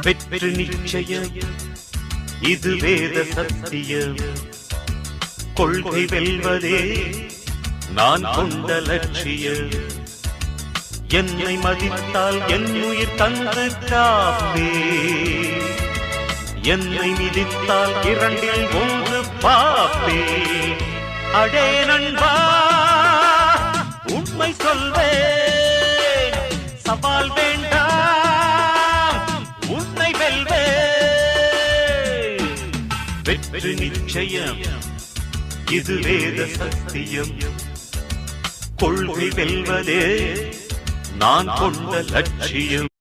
வெற்றி நிச்சயம் இது வேத சத்தியம் கொள்கை வெல்வதே நான் கொண்ட லட்சியம் என்னை மதித்தால் என் உயிர் தந்து காப்பே என்னை மிதித்தால் இரண்டில் ஒன்று பாப்பே அடே நண்பா உண்மை சொல்வேன் சவால் வேண்டாம் உன்னை வெல்வேன் வெற்றி நிச்சயம் இது வேத சத்தியம் கொள்கை வெல்வதே நான் கொண்ட லட்சியம்